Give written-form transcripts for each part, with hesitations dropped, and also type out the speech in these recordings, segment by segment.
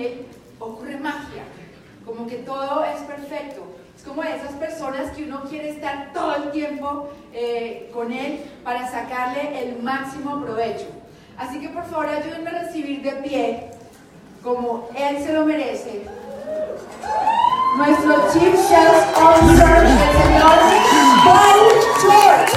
él ocurre magia, como que todo es perfecto. Es como de esas personas que uno quiere estar todo el tiempo con él para sacarle el máximo provecho. Así que por favor ayúdenme a recibir de pie, como él se lo merece, nuestro Chief Sales Officer, el señor Paul George.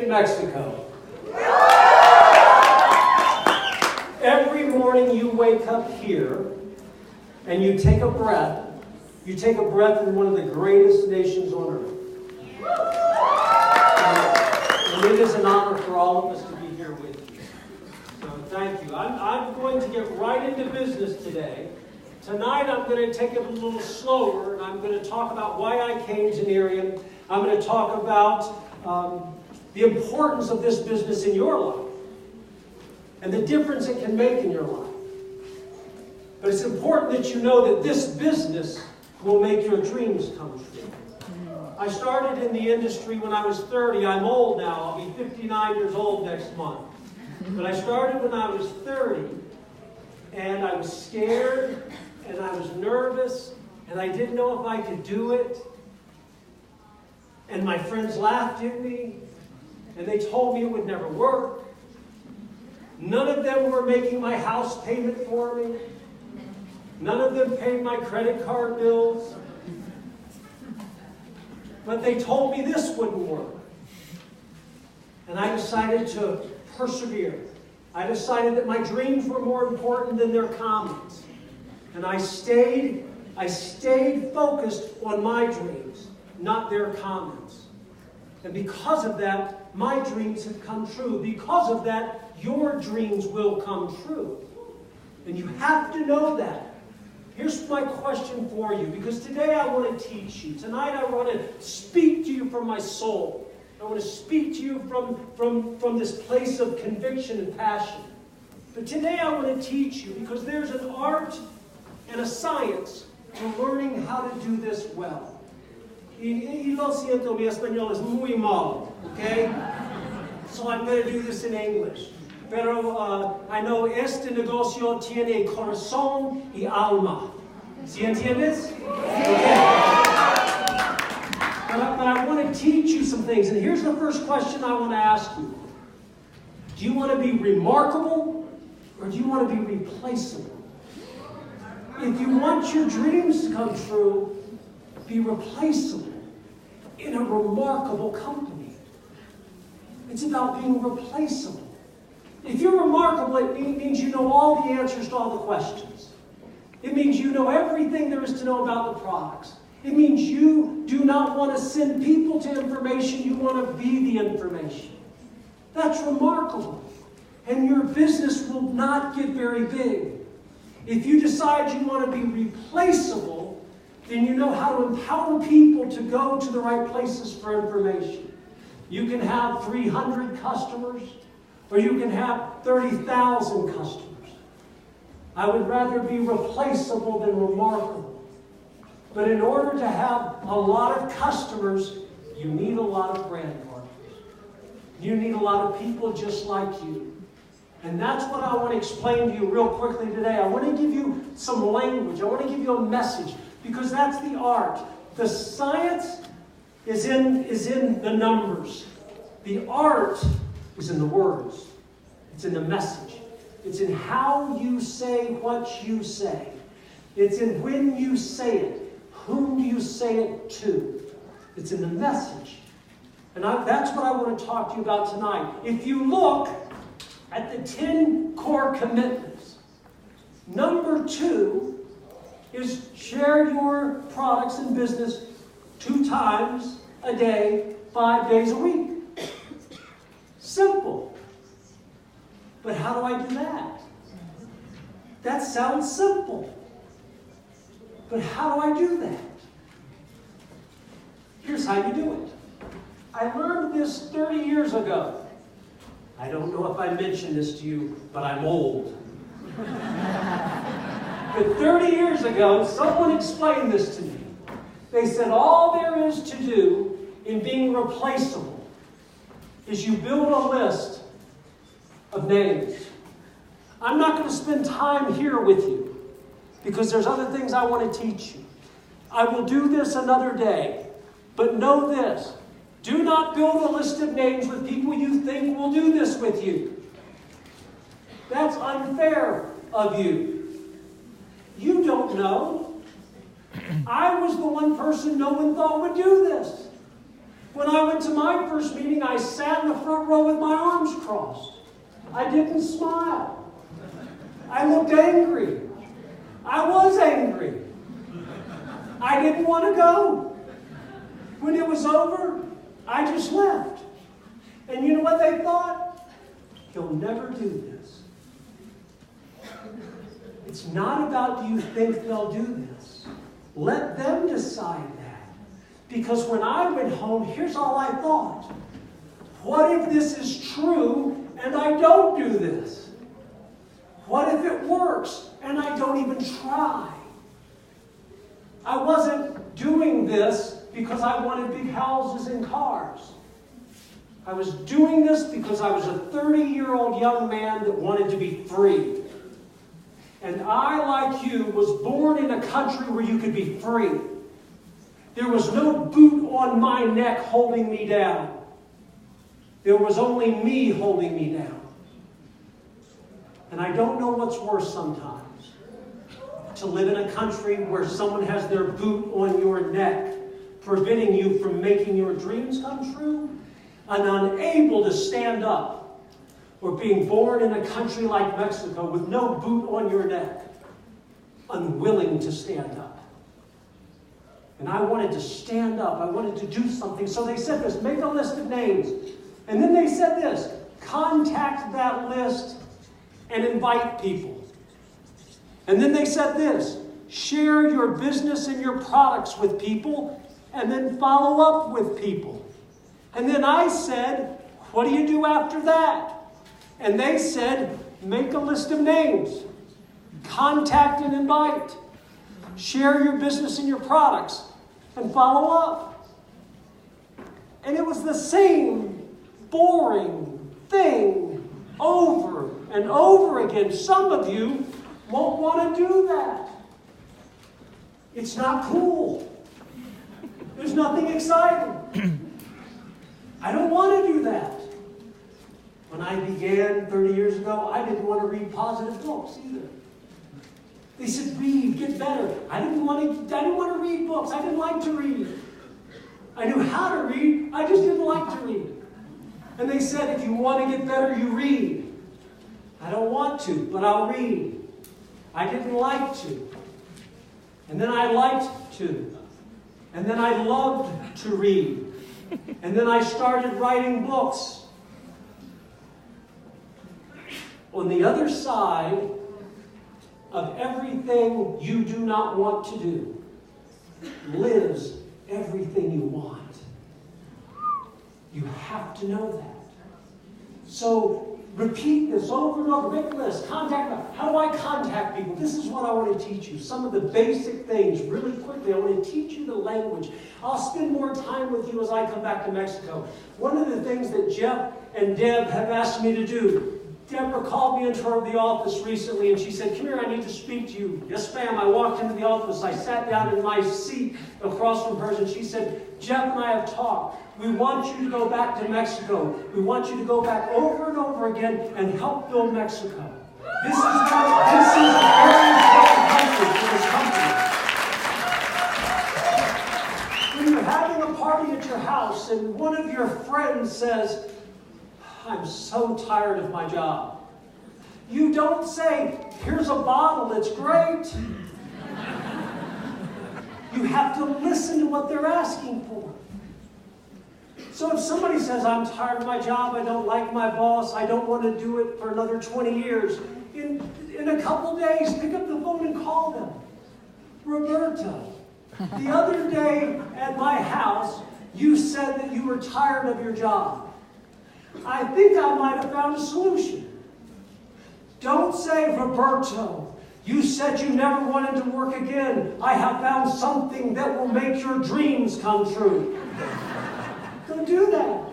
Mexico. Every morning you wake up here and you take a breath. You take a breath in one of the greatest nations on earth. And it is an honor for all of us to be here with you. So thank you. I'm going to get right into business today. Tonight I'm going to take it a little slower and I'm going to talk about why I came to Nerian. I'm going to talk about the importance of this business in your life and the difference it can make in your life. But it's important that you know that this business will make your dreams come true. I started in the industry when I was 30. I'm old now. I'll be 59 years old next month. But I started when I was 30, and I was scared, and I was nervous, and I didn't know if I could do it. And my friends laughed at me. And they told me it would never work. None of them were making my house payment for me. None of them paid my credit card bills. But they told me this wouldn't work. And I decided to persevere. I decided that my dreams were more important than their comments. And I stayed focused on my dreams, not their comments. And because of that, my dreams have come true. Because of that, your dreams will come true. And you have to know that. Here's my question for you, because today I want to teach you. Tonight I want to speak to you from my soul. I want to speak to you from this place of conviction and passion. But today I want to teach you, because there's an art and a science to learning how to do this well. Y lo siento, mi español es muy malo, okay? So I'm going to do this in English. Pero I know este negocio tiene corazón y alma. ¿Sí entiendes? Okay. But I want to teach you some things. And here's the first question I want to ask you. Do you want to be remarkable, or do you want to be replaceable? If you want your dreams to come true, be replaceable in a remarkable company. It's about being replaceable. If you're remarkable, it means you know all the answers to all the questions. It means you know everything there is to know about the products. It means you do not want to send people to information, you want to be the information. That's remarkable. And your business will not get very big. If you decide you want to be replaceable, then you know how to empower people to go to the right places for information. You can have 300 customers, or you can have 30,000 customers. I would rather be replaceable than remarkable. But in order to have a lot of customers, you need a lot of brand partners. You need a lot of people just like you. And that's what I want to explain to you real quickly today. I want to give you some language. I want to give you a message, because that's the art. The science is in the numbers. The art is in the words. It's in the message. It's in how you say what you say. It's in when you say it. Whom do you say it to? It's in the message. And that's what I want to talk to you about tonight. If you look at the 10 core commitments, number 2 is share your products and business 2 times a day, 5 days a week. Simple. But how do I do that? That sounds simple. But how do I do that? Here's how you do it. I learned this 30 years ago. I don't know if I mentioned this to you, but I'm old. But 30 years ago, someone explained this to me. They said all there is to do in being replaceable is you build a list of names. I'm not going to spend time here with you because there's other things I want to teach you. I will do this another day. But know this. Do not build a list of names with people you think will do this with you. That's unfair of you. You don't know. I was the one person no one thought would do this. When I went to my first meeting, I sat in the front row with my arms crossed. I didn't smile. I looked angry. I was angry. I didn't want to go. When it was over, I just left. And you know what they thought? He'll never do this. It's not about do you think they'll do this. Let them decide that. Because when I went home, here's all I thought. What if this is true and I don't do this? What if it works and I don't even try? I wasn't doing this because I wanted big houses and cars. I was doing this because I was a 30-year-old young man that wanted to be free. And I, like you, was born in a country where you could be free. There was no boot on my neck holding me down. There was only me holding me down. And I don't know what's worse sometimes. To live in a country where someone has their boot on your neck, preventing you from making your dreams come true, and unable to stand up. Or being born in a country like Mexico with no boot on your neck, unwilling to stand up. And I wanted to stand up. I wanted to do something. So they said this, make a list of names. And then they said this, contact that list and invite people. And then they said this, share your business and your products with people and then follow up with people. And then I said, what do you do after that? And they said, make a list of names, contact and invite, share your business and your products, and follow up. And it was the same boring thing over and over again. Some of you won't want to do that. It's not cool. There's nothing exciting. I don't want to do that. When I began 30 years ago, I didn't want to read positive books either. They said, read, get better. I didn't want to read books. I didn't like to read. I knew how to read. I just didn't like to read. And they said, if you want to get better, you read. I don't want to, but I'll read. I didn't like to. And then I liked to. And then I loved to read. And then I started writing books. On the other side of everything you do not want to do lives everything you want. You have to know that. So repeat this over and over. Make a list. Contact them. How do I contact people? This is what I want to teach you. Some of the basic things really quickly. I want to teach you the language. I'll spend more time with you as I come back to Mexico. One of the things that Jeff and Deb have asked me to do, Deborah called me into the office recently and she said, come here, I need to speak to you. Yes, ma'am. I walked into the office. I sat down in my seat across from hers and she said, Jeff and I have talked. We want you to go back to Mexico. We want you to go back over and over again and help build Mexico. This is a very important country for this country. When you're having a party at your house and one of your friends says, I'm so tired of my job. You don't say, here's a bottle, it's great. You have to listen to what they're asking for. So if somebody says, I'm tired of my job, I don't like my boss, I don't want to do it for another 20 years, In a couple days, pick up the phone and call them. Roberto, the other day at my house, you said that you were tired of your job. I think I might have found a solution. Don't say, Roberto, you said you never wanted to work again. I have found something that will make your dreams come true. Don't do that.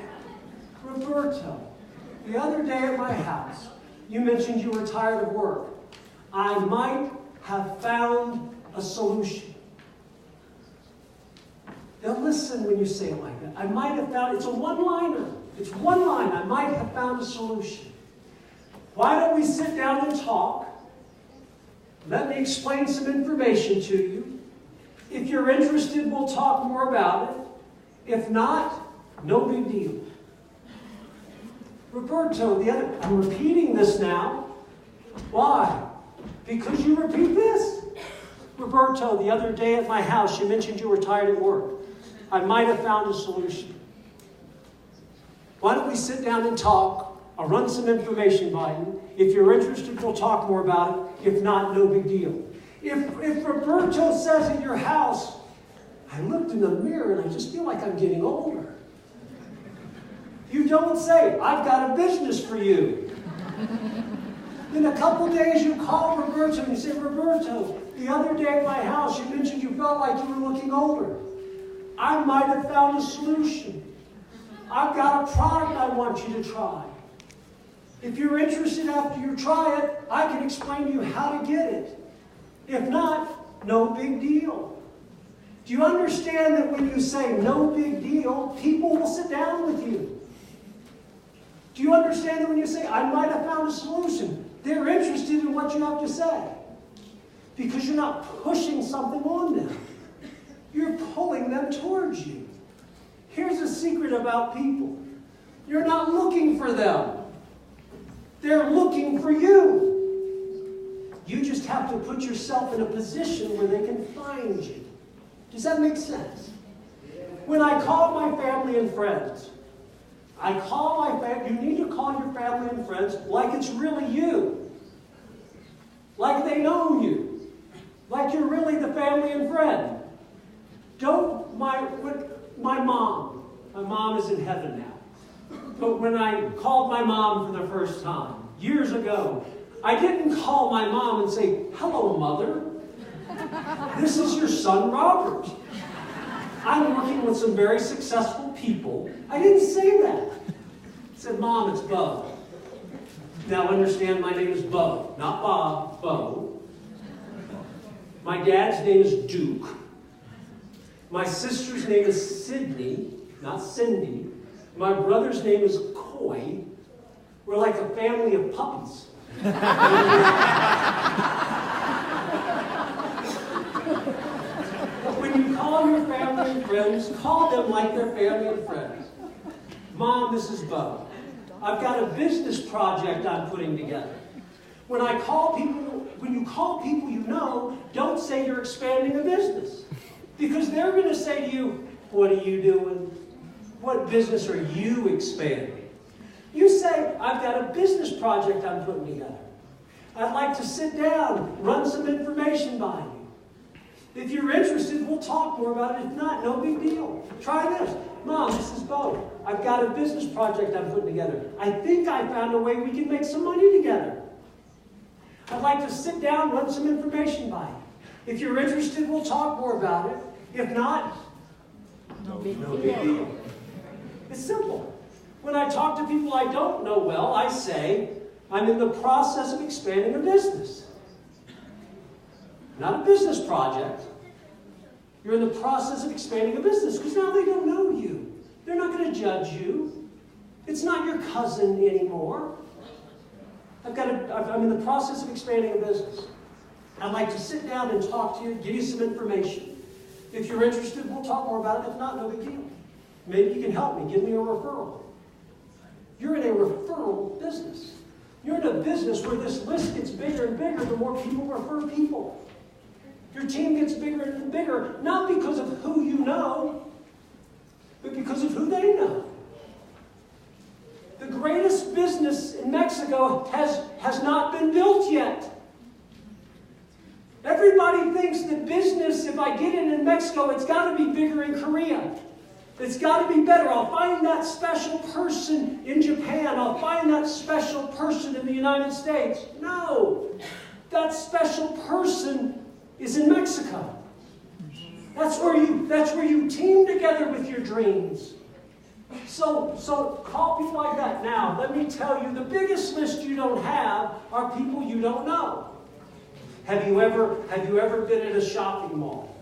Roberto, the other day at my house, you mentioned you were tired of work. I might have found a solution. Now listen when you say it like that. I might have found, it's a one-liner. It's one line. I might have found a solution. Why don't we sit down and talk? Let me explain some information to you. If you're interested, we'll talk more about it. If not, no big deal. Roberto, I'm repeating this now. Why? Because you repeat this. Roberto, the other day at my house, you mentioned you were tired at work. I might have found a solution. Why don't we sit down and talk? I'll run some information by you. If you're interested, we'll talk more about it. If not, no big deal. If Roberto says at your house, I looked in the mirror and I just feel like I'm getting older. You don't say, I've got a business for you. In a couple days, you call Roberto and you say, Roberto, the other day at my house, you mentioned you felt like you were looking older. I might have found a solution. I've got a product I want you to try. If you're interested after you try it, I can explain to you how to get it. If not, no big deal. Do you understand that when you say no big deal, people will sit down with you? Do you understand that when you say, I might have found a solution, they're interested in what you have to say? Because you're not pushing something on them. You're pulling them towards you. Here's a secret about people. You're not looking for them. They're looking for you. You just have to put yourself in a position where they can find you. Does that make sense? When I call my family and friends, you need to call your family and friends like it's really you. Like they know you. Like you're really the family and friend. My mom is in heaven now. But when I called my mom for the first time, years ago, I didn't call my mom and say, hello, Mother. This is your son, Robert. I'm working with some very successful people. I didn't say that. I said, Mom, it's Bo. Now understand my name is Bo, not Bob, Bo. My dad's name is Duke. My sister's name is Sydney, not Cindy. My brother's name is Coy. We're like a family of puppies. When you call your family and friends, call them like they're family and friends. Mom, this is Bo. I've got a business project I'm putting together. When you call people you know, don't say you're expanding a business. Because they're going to say to you, what are you doing? What business are you expanding? You say, I've got a business project I'm putting together. I'd like to sit down, run some information by you. If you're interested, we'll talk more about it. If not, no big deal. Try this. Mom, this is Bo. I've got a business project I'm putting together. I think I found a way we can make some money together. I'd like to sit down, run some information by you. If you're interested, we'll talk more about it. If not, no big deal. It's simple. When I talk to people I don't know well, I say, I'm in the process of expanding a business. Not a business project. You're in the process of expanding a business because now they don't know you. They're not going to judge you. It's not your cousin anymore. I'm in the process of expanding a business. I'd like to sit down and talk to you, give you some information. If you're interested, we'll talk more about it. If not, no big deal. Maybe you can help me. Give me a referral. You're in a referral business. You're in a business where this list gets bigger and bigger the more people refer people. Your team gets bigger and bigger, not because of who you know, but because of who they know. The greatest business in Mexico has not been built yet. Everybody thinks that business, if I get it in Mexico, it's got to be bigger in Korea. It's got to be better. I'll find that special person in Japan. I'll find that special person in the United States. No. That special person is in Mexico. That's where you team together with your dreams. So call people like that. Now, let me tell you, the biggest list you don't have are people you don't know. Have you ever been at a shopping mall?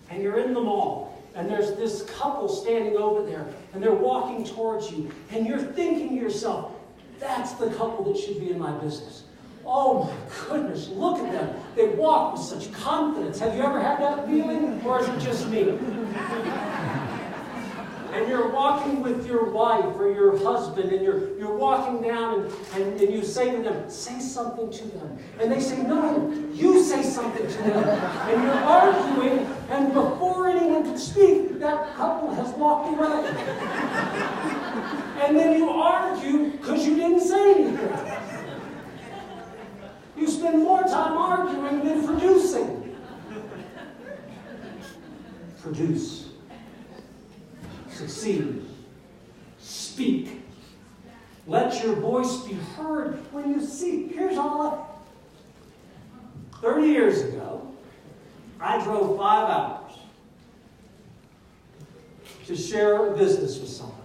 And you're in the mall, and there's this couple standing over there, and they're walking towards you, and you're thinking to yourself, that's the couple that should be in my business. Oh my goodness, look at them. They walk with such confidence. Have you ever had that feeling, or is it just me? And you're walking with your wife or your husband, and you're walking down, and you say to them, say something to them. And they say, no, you say something to them. And you're arguing, and before anyone can speak, that couple has walked away. And then you argue because you didn't say anything. You spend more time arguing than producing. Produce. Succeed. Speak. Let your voice be heard when you see. Here's all 30 years ago, I drove 5 hours to share a business with someone.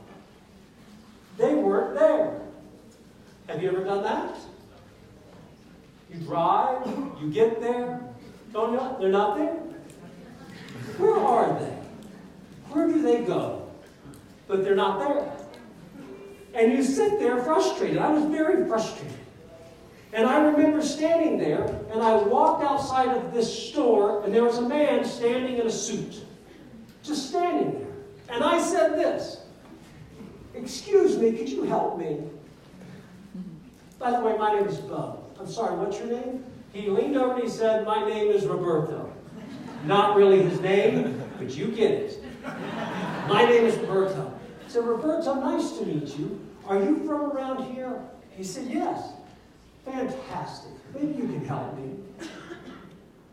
They weren't there. Have you ever done that? You drive, you get there, don't you? They're not there? Where are they? Where do they go? But they're not there. And you sit there frustrated. I was very frustrated. And I remember standing there, and I walked outside of this store, and there was a man standing in a suit. Just standing there. And I said this, excuse me, could you help me? By the way, my name is Bo. I'm sorry, what's your name? He leaned over and he said, my name is Roberto. Not really his name, but you get it. My name is Roberto. I said, Roberto, nice to meet you. Are you from around here? He said, yes. Fantastic. Maybe you can help me.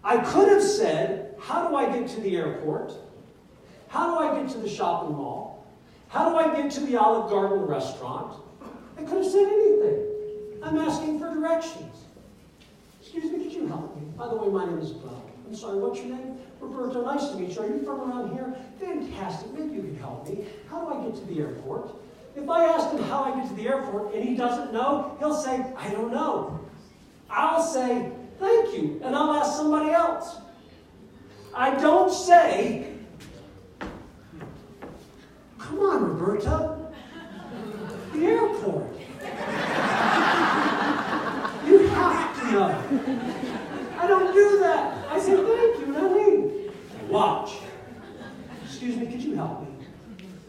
I could have said, how do I get to the airport? How do I get to the shopping mall? How do I get to the Olive Garden restaurant? I could have said anything. I'm asking for directions. Excuse me, could you help me? By the way, my name is Bo. I'm sorry, what's your name? Roberto, nice to meet you. Are you from around here? Fantastic, maybe you can help me. How do I get to the airport? If I ask him how I get to the airport and he doesn't know, he'll say, I don't know. I'll say, thank you, and I'll ask somebody else. I don't say, come on, Roberto, the airport. You have to know. I don't do that. I say thank you and I leave. Watch. Excuse me, could you help me?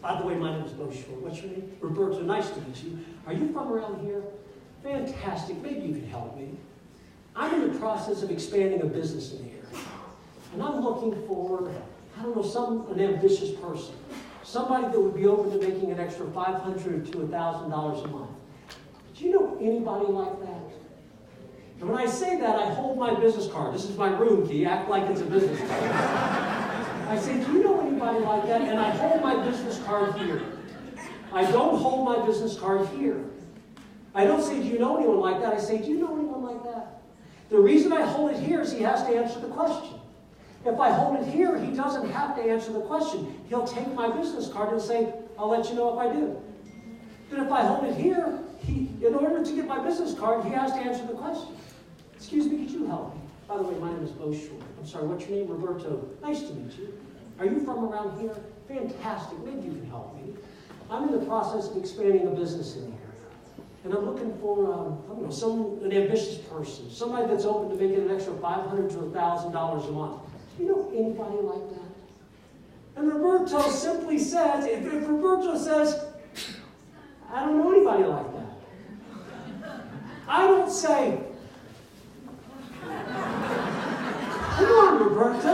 By the way, my name is Bo Short. What's your name? Roberto, nice to meet you. Are you from around here? Fantastic. Maybe you can help me. I'm in the process of expanding a business in here. And I'm looking for, I don't know, an ambitious person. Somebody that would be open to making an extra $500 to $1,000 a month. Do you know anybody like that? And when I say that, I hold my business card. This is my room key. Act like it's a business card. I say, do you know anybody like that? And I hold my business card here. I don't hold my business card here. I don't say, do you know anyone like that? I say, do you know anyone like that? The reason I hold it here is he has to answer the question. If I hold it here, he doesn't have to answer the question. He'll take my business card and say, I'll let you know if I do. But if I hold it here, in order to get my business card, he has to answer the question. Excuse me, could you help me? By the way, my name is Bo Short. I'm sorry, what's your name? Roberto. Nice to meet you. Are you from around here? Fantastic. Maybe you can help me. I'm in the process of expanding a business in here. And I'm looking for, an ambitious person. Somebody that's open to making an extra $500 to $1,000 a month. Do you know anybody like that? And Roberto simply says, if Roberto says, I don't know anybody like that. I don't say, come on, Roberto.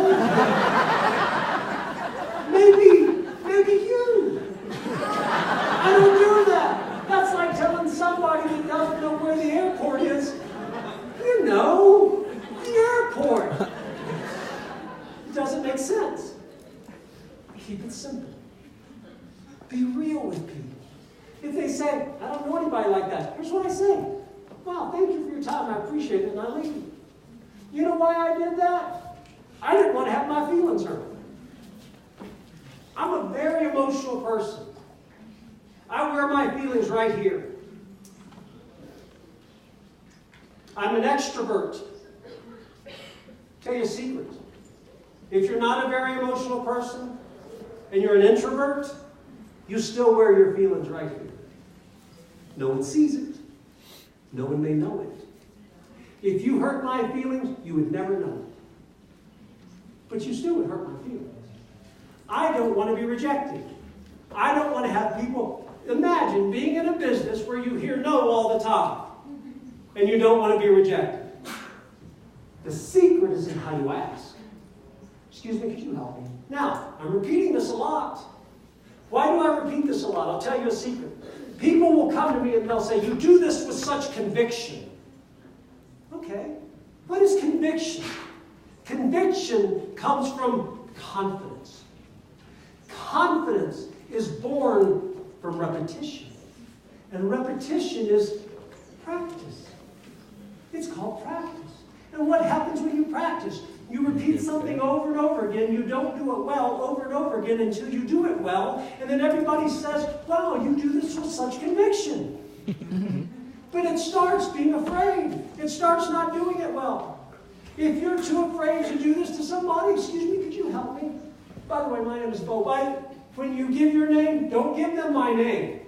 Maybe you. I don't do that. That's like telling somebody that doesn't know where the airport is, you know, the airport. doesn't make sense. Keep it simple. Be real with people. If they say, I don't know anybody like that, here's what I say. Wow, thank you for your time. I appreciate it, and I leave. You know why I did that? I didn't want to have my feelings hurt. I'm a very emotional person. I wear my feelings right here. I'm an extrovert. Tell you a secret. If you're not a very emotional person and you're an introvert, you still wear your feelings right here. No one sees it. No one may know it. If you hurt my feelings, you would never know it. But you still would hurt my feelings. I don't want to be rejected. I don't want to have people... Imagine being in a business where you hear no all the time and you don't want to be rejected. The secret is in how you ask. Excuse me, could you help me? Now, I'm repeating this a lot. Why do I repeat this a lot? I'll tell you a secret. People will come to me and they'll say, you do this with such conviction. Okay. What is conviction? Conviction comes from confidence. Confidence is born from repetition. And repetition is practice. It's called practice. And what happens when you practice? You repeat something over and over again. You don't do it well over and over again until you do it well. And then everybody says, wow, you do this with such conviction. But it starts being afraid. It starts not doing it well. If you're too afraid to do this to somebody, excuse me, could you help me? By the way, my name is Bo. When you give your name, don't give them my name.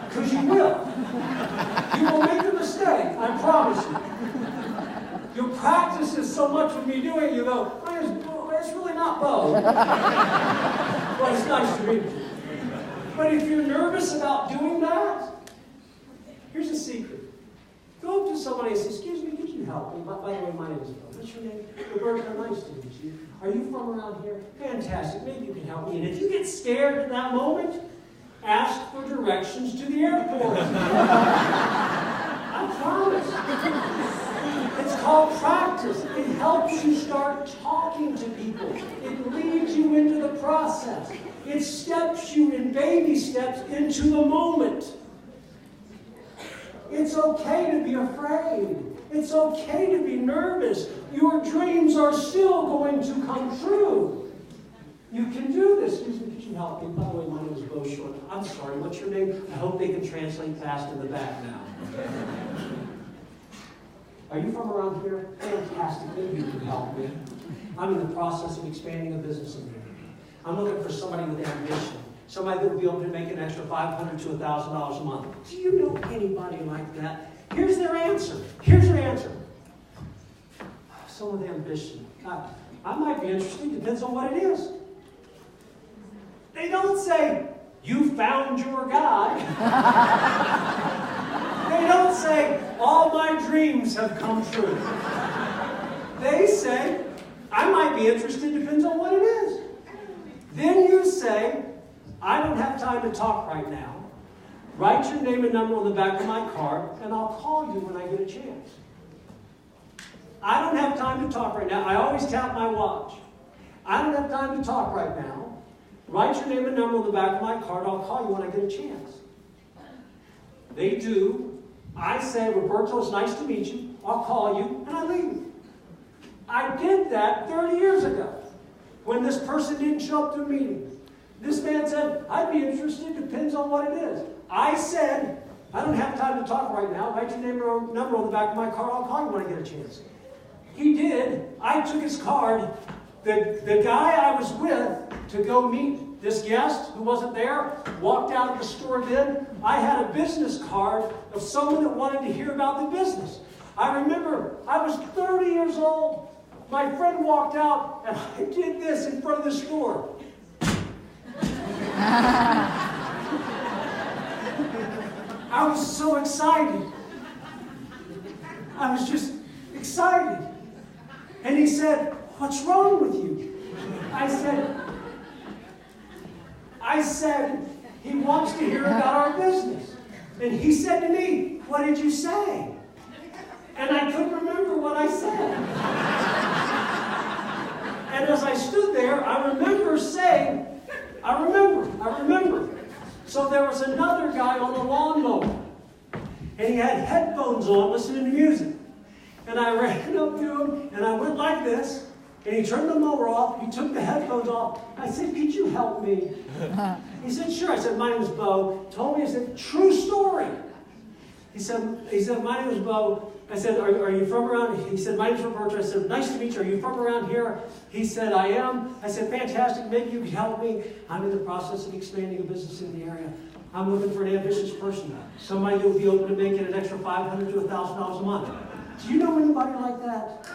Because you will. You will make a mistake, I promise you. You practice this so much with me doing it, you go, oh, it's really not Bo. Well, it's nice to meet you. But if you're nervous about doing that, here's a secret. Go up to somebody and say, excuse me, could you help me? By the way, my name is Bo. What's your name? Roberta, nice to meet you. Are you from around here? Fantastic. Maybe you can help me. And if you get scared at that moment, ask for directions to the airport. I promise. It's called practice. It helps you start talking to people. It leads you into the process. It steps you in baby steps into the moment. It's okay to be afraid. It's okay to be nervous. Your dreams are still going to come true. You can do this. Excuse me, could you help me? By the way, my name is Bo Short. I'm sorry, what's your name? I hope they can translate fast in the back now. Are you from around here? Fantastic. Maybe you can help me. I'm in the process of expanding a business in here. I'm looking for somebody with ambition. Somebody that will be able to make an extra $500 to $1,000 a month. Do you know anybody like that? Here's their answer. Here's their answer. Someone with ambition. I might be interested. Depends on what it is. They don't say, you found your guy. They don't say, all my dreams have come true. They say, I might be interested. Depends on what it is. Then you say, I don't have time to talk right now. Write your name and number on the back of my card, and I'll call you when I get a chance. I don't have time to talk right now. I always tap my watch. I don't have time to talk right now. Write your name and number on the back of my card. I'll call you when I get a chance. They do. I say, Roberto, it's nice to meet you. I'll call you, and I leave. I did that 30 years ago when this person didn't show up to a meeting. This man said, I'd be interested, depends on what it is. I said, I don't have time to talk right now. Write your name or number on the back of my card. I'll call you when I get a chance. He did. I took his card. The guy I was with to go meet this guest who wasn't there walked out of the store then. I had a business card of someone that wanted to hear about the business. I remember I was 30 years old. My friend walked out and I did this in front of the store. I was so excited. I was just excited. And he said, what's wrong with you? I said, he wants to hear about our business. And he said to me, what did you say? And I couldn't remember what I said. And as I stood there, I remember saying, I remember. So there was another guy on the lawnmower. And he had headphones on listening to music. And I ran up to him and I went like this. And he turned the mower off. He took the headphones off. I said, could you help me? He said, sure. I said, my name is Bo. Told me, I said, true story. He said, my name is Bo. I said, are you from around? He said, my name is Roberto. I said, nice to meet you. Are you from around here? He said, I am. I said, fantastic. Maybe you could help me. I'm in the process of expanding a business in the area. I'm looking for an ambitious person. Somebody who will be open to making an extra $500 to $1,000 a month. Do you know anybody like that?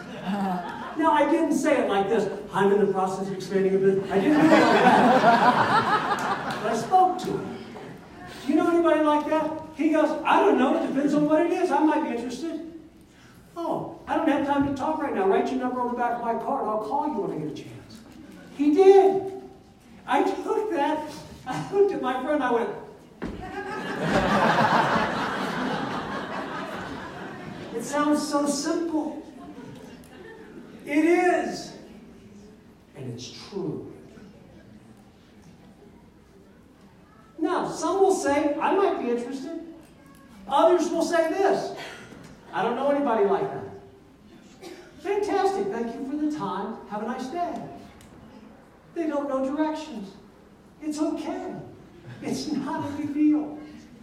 Now, I didn't say it like this. I'm in the process of expanding a business. I didn't do it like that. But I spoke to him. Do you know anybody like that? He goes, I don't know. It depends on what it is. I might be interested. Oh, I don't have time to talk right now. Write your number on the back of my card. I'll call you when I get a chance. He did. I took that. I looked at my friend. I went, it sounds so simple. It is. And it's true. Now, some will say, I might be interested. Others will say this. I don't know anybody like that. Fantastic. Thank you for the time. Have a nice day. They don't know directions. It's okay. It's not a big deal.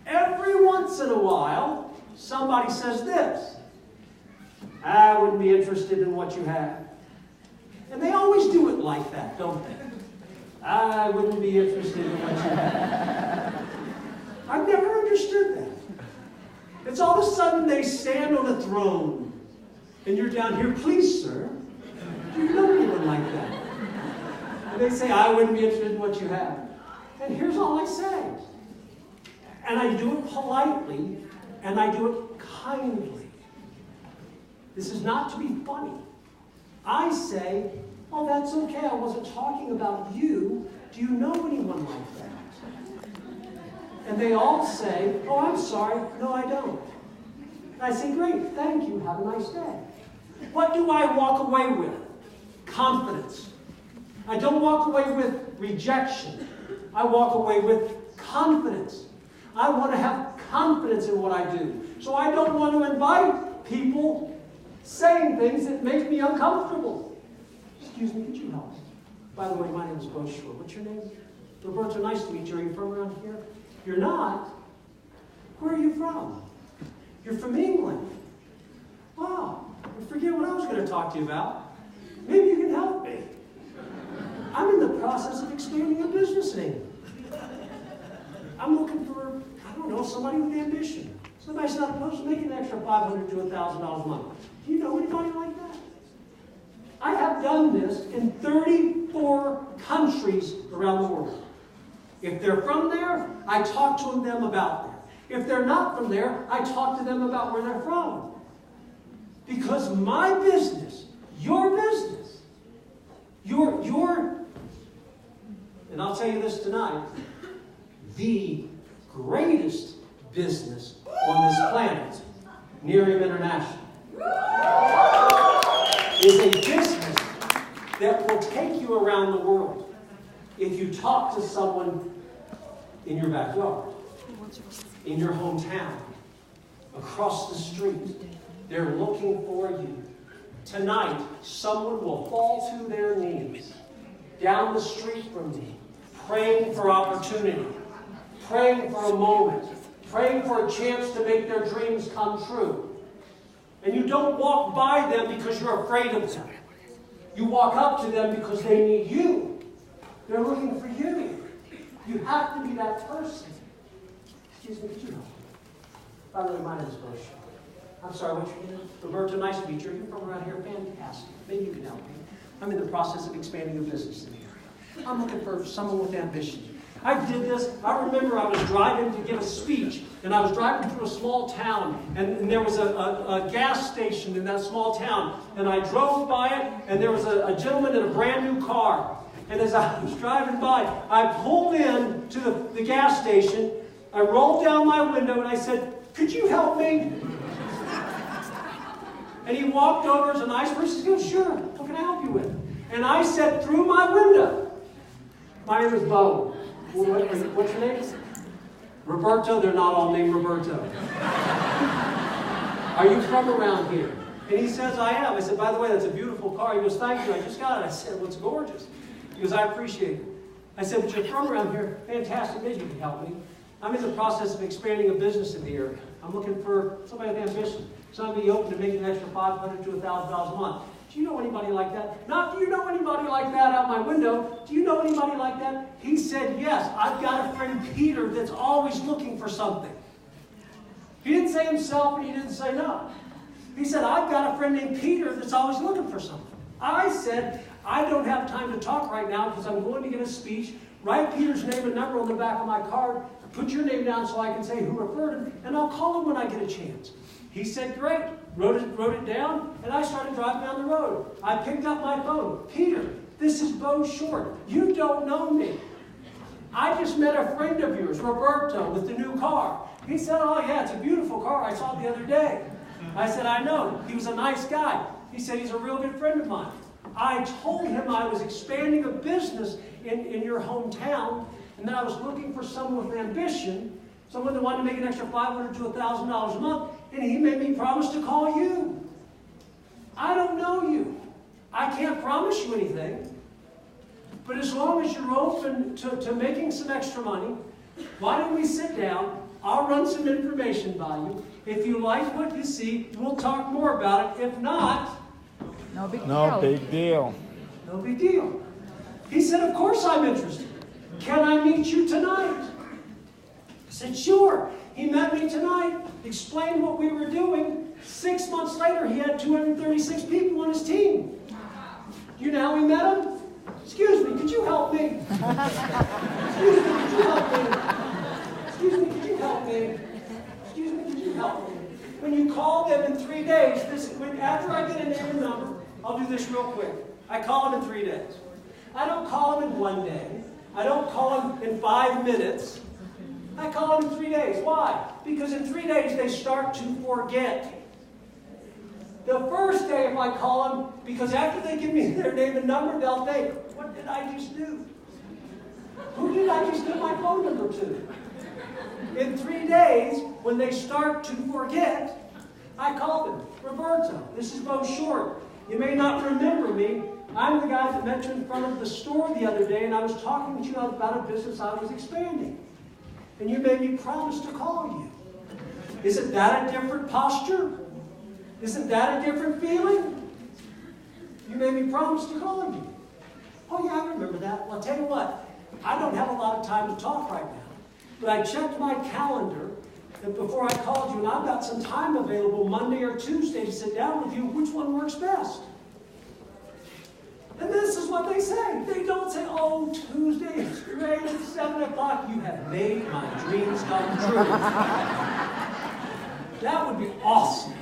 Every once in a while, somebody says this. I wouldn't be interested in what you have. And they always do it like that, don't they? I wouldn't be interested in what you have. I've never understood that. It's all of a sudden they stand on a throne. And you're down here, please, sir. Do you know anyone like that? And they say, I wouldn't be interested in what you have. And here's all I say. And I do it politely, and I do it kindly. This is not to be funny. I say, oh, that's okay. I wasn't talking about you. Do you know anyone like that? And they all say, oh, I'm sorry. No, I don't. And I say, great. Thank you. Have a nice day. What do I walk away with? Confidence. I don't walk away with rejection. I walk away with confidence. I want to have confidence in what I do. So I don't want to invite people saying things that make me uncomfortable. Excuse me, could you help me? By the way, my name is Bo Shore. What's your name? Roberto, nice to meet you. Are you from around here? You're not? Where are you from? You're from England. Oh, I forget what I was going to talk to you about. Maybe you can help me. I'm in the process of expanding a business in England. I'm looking for, I don't know, somebody with ambition. Somebody's not opposed to making an extra $500 to $1,000 a month. Do you know anybody like that? I have done this in 34 countries around the world. If they're from there, I talk to them about that. If they're not from there, I talk to them about where they're from. Because my business, your business, your, and I'll tell you this tonight, the greatest business on this planet, Nearium International, is a business that will take you around the world if you talk to someone in your backyard, in your hometown, across the street. They're looking for you. Tonight, someone will fall to their knees down the street from me, praying for opportunity, praying for a moment, praying for a chance to make their dreams come true. And you don't walk by them because you're afraid of them. You walk up to them because they need you. They're looking for you. You have to be that person. Excuse me, could you help me? By the way, my name is Bush. I'm sorry, what's your name? Roberto, nice to meet you. You're from around here? Fantastic. Maybe you can help me. I'm in the process of expanding a business in the area. I'm looking for someone with ambition. I did this. I remember I was driving to give a speech, and I was driving through a small town, and there was a gas station in that small town, and I drove by it, and there was a gentleman in a brand new car. And as I was driving by, I pulled in to the gas station, I rolled down my window, and I said, could you help me? And he walked over as a nice person. He goes, sure, what can I help you with? And I said through my window, my name is Bo. What's your name? Roberto. They're not all named Roberto. Are you from around here? And he says, I am. I said, by the way, that's a beautiful car. He goes, thank you. I just got it. I said, well, it's gorgeous. He goes, I appreciate it. I said, but you're from around here. Fantastic. Maybe you can help me. I'm in the process of expanding a business in the area. I'm looking for somebody with ambition. Somebody open to making an extra $500 to $1,000 a month. Do you know anybody like that? Not, do you know anybody like that out my window? Do you know anybody like that? He said, yes. I've got a friend, Peter, that's always looking for something. He didn't say himself, and he didn't say no. He said, I've got a friend named Peter that's always looking for something. I said, I don't have time to talk right now because I'm going to get a speech. Write Peter's name and number on the back of my card. Put your name down so I can say who referred him, and I'll call him when I get a chance. He said, great. Wrote it down, and I started driving down the road. I picked up my phone. Peter, this is Bo Short. You don't know me. I just met a friend of yours, Roberto, with the new car. He said, oh yeah, it's a beautiful car. I saw it the other day. I said, I know. He was a nice guy. He said, he's a real good friend of mine. I told him I was expanding a business in your hometown, and that I was looking for someone with ambition, someone that wanted to make an extra $500 to $1,000 a month, and he made me promise to call you. I don't know you. I can't promise you anything. But as long as you're open to making some extra money, why don't we sit down? I'll run some information by you. If you like what you see, we'll talk more about it. If not, no big deal. No big deal. No big deal. He said, of course I'm interested. Can I meet you tonight? I said, sure. He met me tonight, explained what we were doing. 6 months later, he had 236 people on his team. You know how we met him? Excuse me, could you help me? Excuse me, could you help me? Excuse me, could you help me? Excuse me, could you help me? When you call them in 3 days, after I get a name and number, I'll do this real quick. I call them in 3 days. I don't call them in 1 day. I don't call them in 5 minutes. I call them in 3 days. Why? Because in 3 days they start to forget. The first day if I call them, because after they give me their name and number, they'll think, what did I just do? Who did I just give my phone number to? In 3 days, when they start to forget, I call them. Roberto, this is Bo Short. You may not remember me. I'm the guy that met you in front of the store the other day, and I was talking to you about a business I was expanding. And you made me promise to call you. Isn't that a different posture? Isn't that a different feeling? You made me promise to call you. Oh yeah, I remember that. Well, I'll tell you what, I don't have a lot of time to talk right now. But I checked my calendar before I called you, and I've got some time available Monday or Tuesday to sit down with you. Which one works best? And this is what they say. They don't say, oh, Tuesday is great at 7 o'clock. You have made my dreams come true. That would be awesome.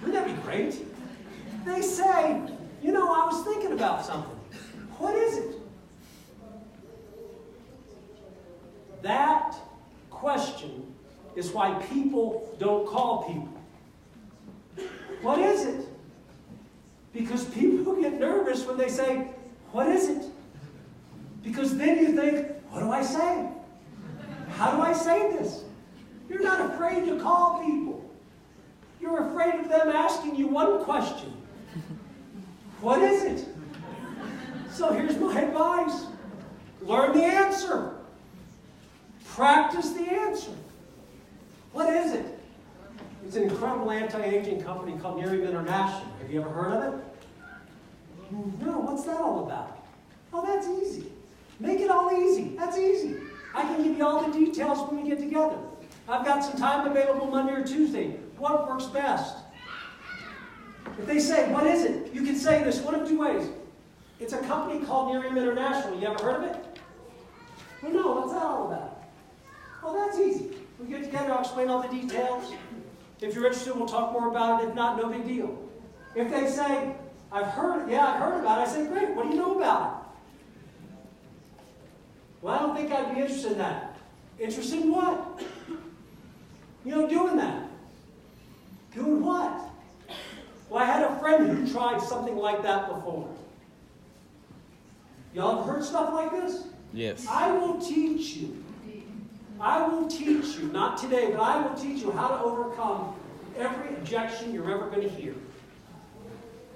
Wouldn't that be great? They say, you know, I was thinking about something. What is it? That question is why people don't call people. What is it? Because people get nervous when they say, what is it? Because then you think, what do I say? How do I say this? You're not afraid to call people. You're afraid of them asking you one question. What is it? So here's my advice. Learn the answer. Practice the answer. What is it? It's an incredible anti-aging company called Nearium International. Have you ever heard of it? No, what's that all about? Oh, that's easy. Make it all easy. That's easy. I can give you all the details when we get together. I've got some time available Monday or Tuesday. What works best? If they say, what is it? You can say this one of two ways. It's a company called Nearium International. You ever heard of it? Well, no, what's that all about? Oh, that's easy. We get together, I'll explain all the details. If you're interested, we'll talk more about it. If not, no big deal. If they say, I've heard about it, I say, great, what do you know about it? Well, I don't think I'd be interested in that. Interested in what? You know, doing that. Doing what? Well, I had a friend who tried something like that before. Y'all have heard stuff like this? Yes. I will teach you. I will teach you, not today, but I will teach you how to overcome every objection you're ever going to hear.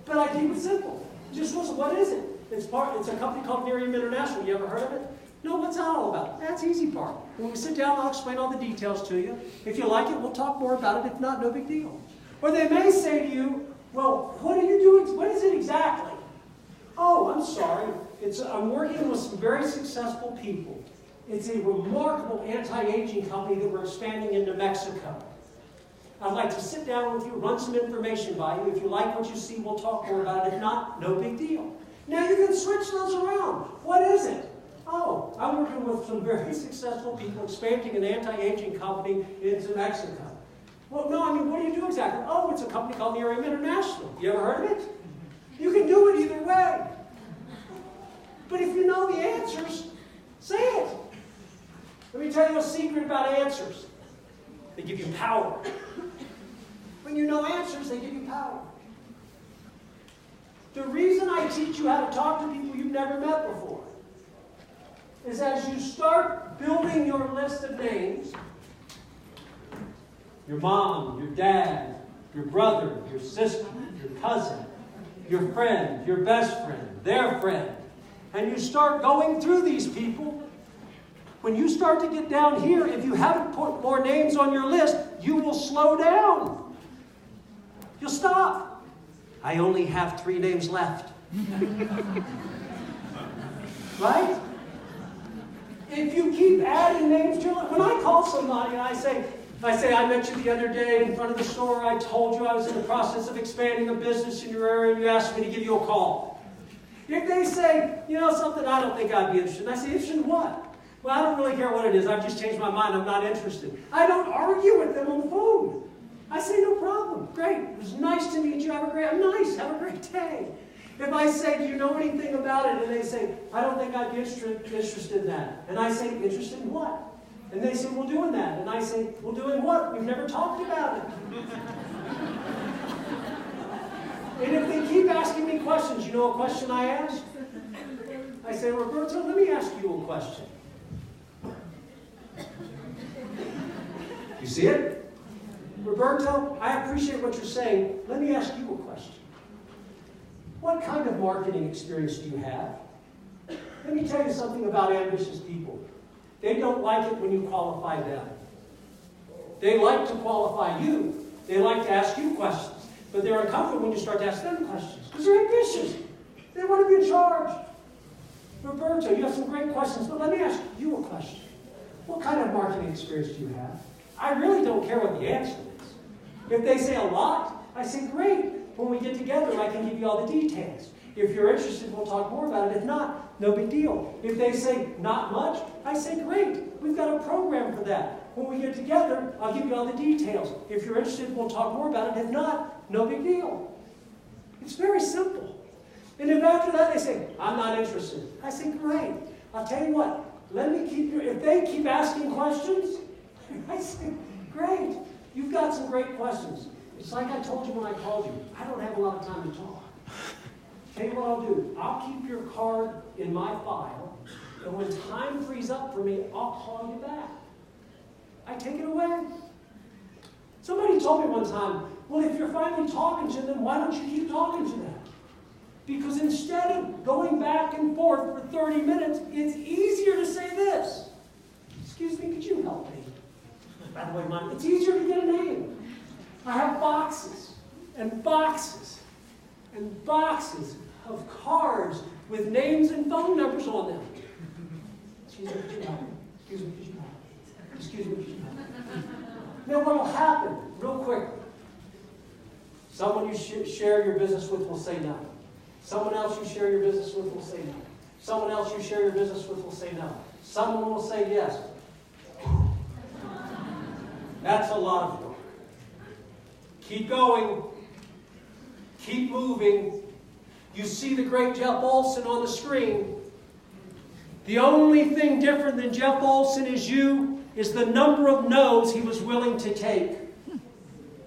But I keep it simple. Just listen, what is it? It's a company called Miriam International. You ever heard of it? No, what's that all about? That's the easy part. When we sit down, I'll explain all the details to you. If you like it, we'll talk more about it. If not, no big deal. Or they may say to you, well, what are you doing? What is it exactly? Oh, I'm sorry. I'm working with some very successful people. It's a remarkable anti-aging company that we're expanding into Mexico. I'd like to sit down with you, run some information by you. If you like what you see, we'll talk more about it. If not, no big deal. Now you can switch those around. What is it? Oh, I'm working with some very successful people expanding an anti-aging company into Mexico. Well, no, I mean, what do you do exactly? Oh, it's a company called Miriam International. You ever heard of it? You can do it either way. But if you know the answers, say it. Let me tell you a secret about answers. They give you power. When you know answers, they give you power. The reason I teach you how to talk to people you've never met before is as you start building your list of names, your mom, your dad, your brother, your sister, your cousin, your friend, your best friend, their friend, and you start going through these people, when you start to get down here, if you haven't put more names on your list, you will slow down. You'll stop. I only have 3 names left. Right? If you keep adding names to your list, when I call somebody and I say, I met you the other day in front of the store, I told you I was in the process of expanding a business in your area, and you asked me to give you a call. If they say, you know something, I don't think I'd be interested. And I say, interested in what? Well, I don't really care what it is. I've just changed my mind. I'm not interested. I don't argue with them on the phone. I say, no problem. Great. It was nice to meet you. Have a great day. If I say, do you know anything about it? And they say, I don't think I'd be interested in that. And I say, interested in what? And they say, well, doing that. And I say, well, doing what? We've never talked about it. And if they keep asking me questions, you know a question I ask? I say, Roberto, let me ask you a question. You see it? Roberto, I appreciate what you're saying. Let me ask you a question. What kind of marketing experience do you have? Let me tell you something about ambitious people. They don't like it when you qualify them. They like to qualify you. They like to ask you questions. But they're uncomfortable when you start to ask them questions. Because they're ambitious. They want to be in charge. Roberto, you have some great questions, but let me ask you a question. What kind of marketing experience do you have? I really don't care what the answer is. If they say a lot, I say, great. When we get together, I can give you all the details. If you're interested, we'll talk more about it. If not, no big deal. If they say not much, I say, great. We've got a program for that. When we get together, I'll give you all the details. If you're interested, we'll talk more about it. If not, no big deal. It's very simple. And if after that they say, I'm not interested, I say, great. I'll tell you what, if they keep asking questions, I say, great. You've got some great questions. It's like I told you when I called you. I don't have a lot of time to talk. Tell you what I'll do. I'll keep your card in my file, and when time frees up for me, I'll call you back. I take it away. Somebody told me one time, well, if you're finally talking to them, why don't you keep talking to them? Because instead of going back and forth for 30 minutes, it's easier to say this. Excuse me, could you help me? By the way, it's easier to get a name. I have boxes and boxes and boxes of cards with names and phone numbers on them. Excuse me, could you help me? Excuse me, could you help me? Excuse me, could you help me? Now what will happen, real quick, someone you share your business with will say no. Someone else you share your business with will say no. Someone else you share your business with will say no. Someone will say yes. That's a lot of work. Keep going. Keep moving. You see the great Jeff Olson on the screen. The only thing different than Jeff Olson is the number of no's he was willing to take.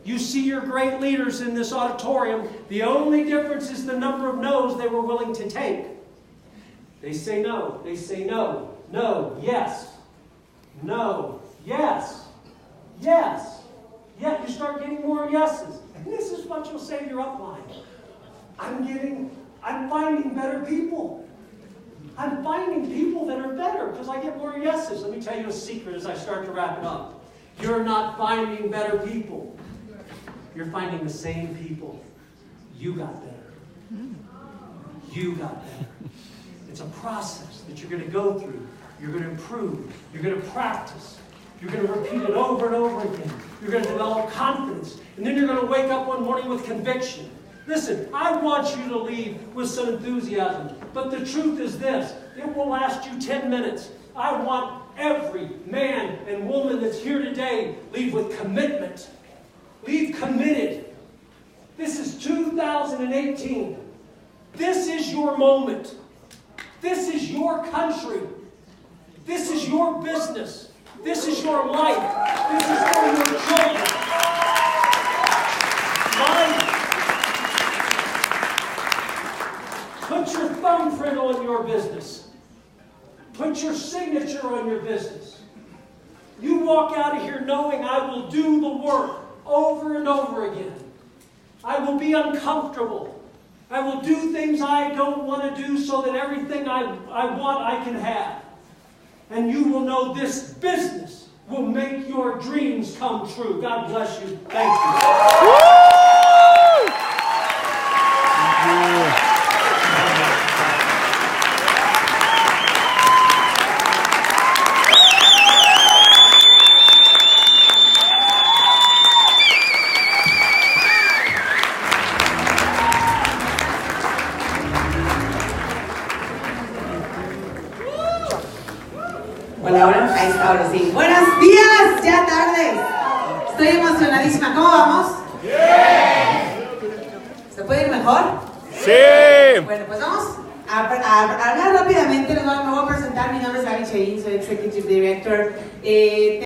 You see your great leaders in this auditorium. The only difference is the number of no's they were willing to take. They say no. They say no. No. Yes. No. Yes. Yes. Yet you start getting more yeses. And this is what you'll say to your upline. I'm finding better people. I'm finding people that are better because I get more yeses. Let me tell you a secret as I start to wrap it up. You're not finding better people. You're finding the same people. You got better. You got better. It's a process that you're going to go through. You're going to improve. You're going to practice. You're going to repeat it over and over again. You're going to develop confidence. And then you're going to wake up one morning with conviction. Listen, I want you to leave with some enthusiasm. But the truth is this. It will last you 10 minutes. I want every man and woman that's here today leave with commitment. Leave committed. This is 2018. This is your moment. This is your country. This is your business. This is your life. This is for your children. Put your thumbprint on your business. Put your signature on your business. You walk out of here knowing I will do the work over and over again. I will be uncomfortable. I will do things I don't want to do so that everything I want I can have. And you will know this business will make your dreams come true. God bless you. Thank you. Woo! Thank you. Hola, hola, ahí está, ahora sí. Buenos días, ya tardes. Estoy emocionadísima. ¿Cómo vamos? ¡Bien! ¿Se puede ir mejor? ¡Sí! Bueno, pues vamos a hablar rápidamente. Me voy a presentar. Mi nombre es Gaby Cheín, soy Executive Director.